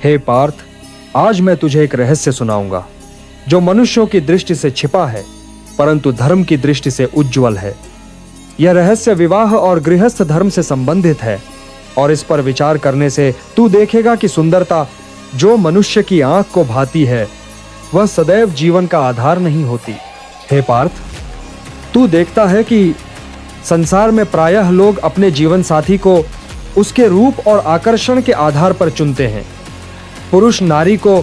हे पार्थ, आज मैं तुझे एक रहस्य सुनाऊंगा जो मनुष्यों की दृष्टि से छिपा है परंतु धर्म की दृष्टि से उज्जवल है। यह रहस्य विवाह और गृहस्थ धर्म से संबंधित है और इस पर विचार करने से तू देखेगा कि सुंदरता जो मनुष्य की आंख को भाती है वह सदैव जीवन का आधार नहीं होती। हे पार्थ, तू देखता है कि संसार में प्रायः लोग अपने जीवन साथी को उसके रूप और आकर्षण के आधार पर चुनते हैं। पुरुष नारी को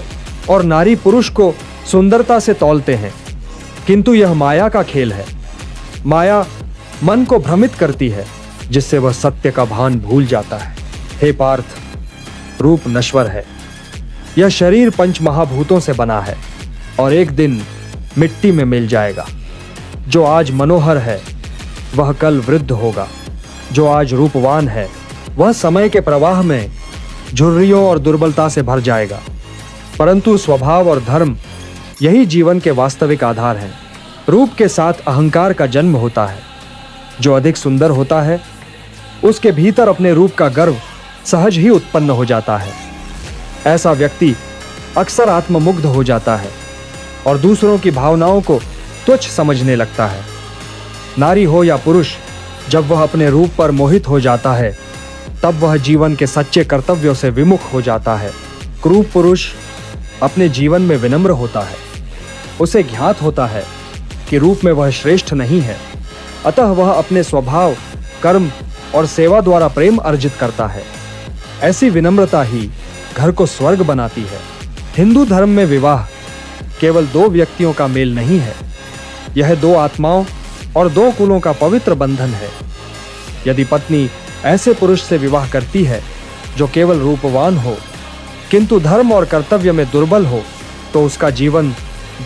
और नारी पुरुष को सुंदरता से तौलते हैं, किंतु यह माया का खेल है। माया मन को भ्रमित करती है जिससे वह सत्य का भान भूल जाता है। हे पार्थ, रूप नश्वर है। यह शरीर पंच महाभूतों से बना है और एक दिन मिट्टी में मिल जाएगा। जो आज मनोहर है वह कल वृद्ध होगा। जो आज रूपवान है वह समय के प्रवाह में झुर्रियों और दुर्बलता से भर जाएगा। परंतु स्वभाव और धर्म यही जीवन के वास्तविक आधार हैं। रूप के साथ अहंकार का जन्म होता है। जो अधिक सुंदर होता है उसके भीतर अपने रूप का गर्व सहज ही उत्पन्न हो जाता है। ऐसा व्यक्ति अक्सर आत्ममुग्ध हो जाता है और दूसरों की भावनाओं को तुच्छ समझने लगता है। नारी हो या पुरुष, जब वह अपने रूप पर मोहित हो जाता है तब वह जीवन के सच्चे कर्तव्यों से विमुख हो जाता है। क्रूर पुरुष अपने जीवन में विनम्र होता है। उसे ज्ञात होता है कि रूप में वह श्रेष्ठ नहीं है, अतः वह अपने स्वभाव, कर्म और सेवा द्वारा प्रेम अर्जित करता है। ऐसी विनम्रता ही घर को स्वर्ग बनाती है। हिंदू धर्म में विवाह केवल दो व्यक्तियों का मेल नहीं है, यह दो आत्माओं और दो कुलों का पवित्र बंधन है। यदि पत्नी ऐसे पुरुष से विवाह करती है जो केवल रूपवान हो किंतु धर्म और कर्तव्य में दुर्बल हो तो उसका जीवन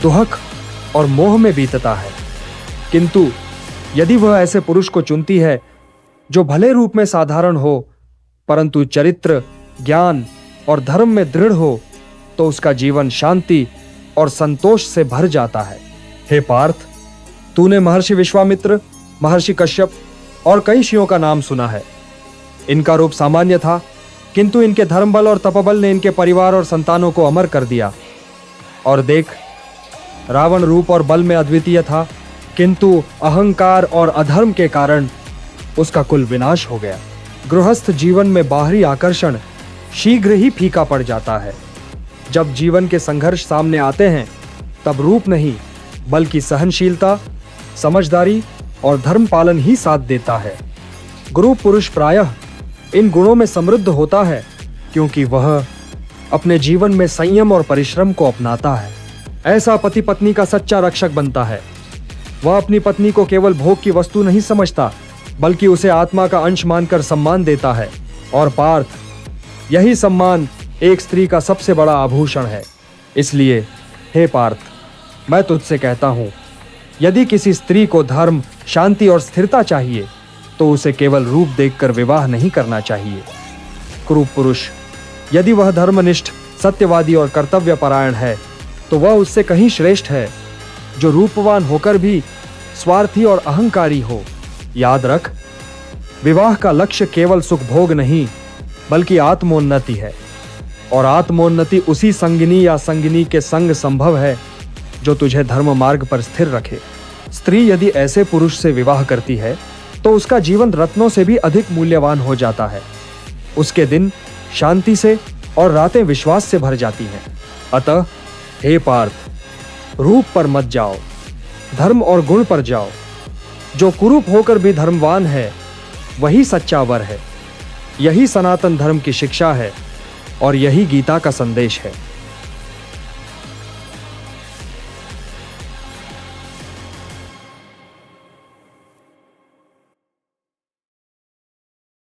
दुहक और मोह में बीतता है। किंतु यदि वह ऐसे पुरुष को चुनती है जो भले रूप में साधारण हो परंतु चरित्र, ज्ञान और धर्म में दृढ़ हो तो उसका जीवन शांति और संतोष से भर जाता है। हे पार्थ, तूने महर्षि विश्वामित्र, महर्षि कश्यप और कई ऋषियों का नाम सुना है। इनका रूप सामान्य था किंतु इनके धर्मबल और तपबल ने इनके परिवार और संतानों को अमर कर दिया। और देख, रावण रूप और बल में अद्वितीय था किंतु अहंकार और अधर्म के कारण उसका कुल विनाश हो गया। गृहस्थ जीवन में बाहरी आकर्षण शीघ्र ही फीका पड़ जाता है। जब जीवन के संघर्ष सामने आते हैं तब रूप नहीं बल्कि सहनशीलता, समझदारी और धर्म पालन ही साथ देता है। गुरु पुरुष प्रायः इन गुणों में समृद्ध होता है क्योंकि वह अपने जीवन में संयम और परिश्रम को अपनाता है। ऐसा पति पत्नी का सच्चा रक्षक बनता है। वह अपनी पत्नी को केवल भोग की वस्तु नहीं समझता बल्कि उसे आत्मा का अंश मानकर सम्मान देता है। और पार्थ, यही सम्मान एक स्त्री का सबसे बड़ा आभूषण है। इसलिए हे पार्थ, मैं तुझसे कहता हूं, यदि किसी स्त्री को धर्म, शांति और स्थिरता चाहिए तो उसे केवल रूप देखकर विवाह नहीं करना चाहिए। क्रूर पुरुष, यदि वह धर्मनिष्ठ, सत्यवादी और कर्तव्यपरायण है तो वह उससे कहीं श्रेष्ठ है जो रूपवान होकर भी स्वार्थी और अहंकारी हो। याद रख, विवाह का लक्ष्य केवल सुख भोग नहीं बल्कि आत्मोन्नति है और आत्मोन्नति उसी संगिनी या संगिनी के संग संभव है जो तुझे धर्म मार्ग पर स्थिर रखे। स्त्री यदि ऐसे पुरुष से विवाह करती है तो उसका जीवन रत्नों से भी अधिक मूल्यवान हो जाता है। उसके दिन शांति से और रातें विश्वास से भर जाती हैं। अतः हे पार्थ, रूप पर मत जाओ, धर्म और गुण पर जाओ। जो कुरूप होकर भी धर्मवान है वही सच्चा वर है। यही सनातन धर्म की शिक्षा है और यही गीता का संदेश है।